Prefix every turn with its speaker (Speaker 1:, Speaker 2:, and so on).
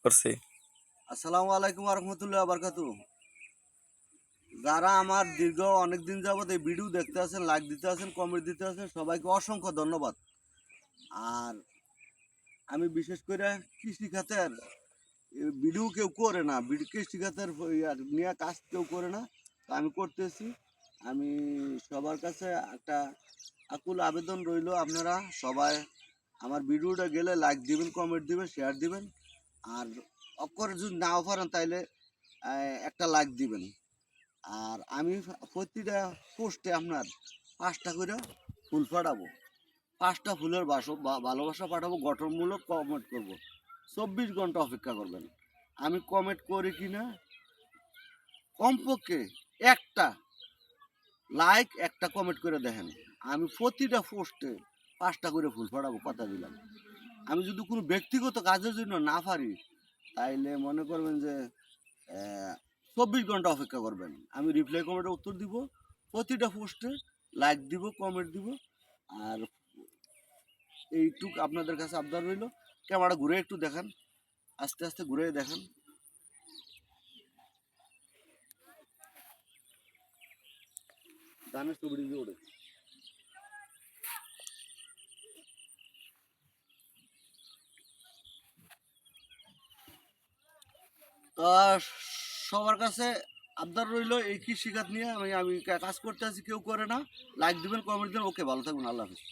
Speaker 1: করছি।
Speaker 2: আসসালামু আলাইকুম রহমতুল্লাহ বারকাতু। যারা আমার দীর্ঘ অনেক দিন যাবত এই ভিডিও দেখতে আছেন, লাইক দিতে আছেন, কমেন্ট দিতে আছেন, সবাইকে অসংখ্য ধন্যবাদ। আর আমি বিশেষ করে কৃষিখাতের ভিডিও কেউ করে না, কৃষিখাতের নিয়ে কাজ কেউ করে না, তো আমি করতেছি। আমি সবার কাছে একটা আকুল আবেদন রইল, আপনারা সবাই আমার ভিডিওটা গেলে লাইক দিবেন, কমেন্ট দিবেন, শেয়ার দিবেন। আর অক্ষরে যদি নাও পারেন তাইলে একটা লাইক দিবেন। আর আমি প্রতিটা পোস্টে আপনার 5টা করে ফুল পাঠাবো, 5টা ফুলের ভালোবাসা পাঠাবো, গঠনমূলক কমেন্ট করব। 24 ঘন্টা অপেক্ষা করবেন। আমি কমেন্ট করি কি না, কমপক্ষে একটা লাইক একটা কমেন্ট করে দেখেন। আমি প্রতিটা পোস্টে 5টা করে ফুল পাঠাবো, কথা দিলাম। আমি যদি কোনো ব্যক্তিগত কাজের জন্য না পারি তাইলে মনে করবেন যে 24 ঘন্টা অপেক্ষা করবেন। আমি রিপ্লাই কমেন্টের উত্তর দিব, প্রতিটা পোস্টে লাইক দিব, কমেন্ট দিব। আর এইটুক আপনাদের কাছে আবদার রইল। ক্যামেরা ঘুরে একটু দেখান, আস্তে আস্তে ঘুরে দেখান। ধানের ছবিটি দিয়ে ওঠে। তো সবার কাছে আবদার রইল, এই কৃষিখাত নিয়ে আমি কাজ করতে আছি, কেউ করে না। লাইক দিবেন, কমেন্ট দিবেন। ওকে, ভালো থাকবেন, আল্লাহ হাফিজ।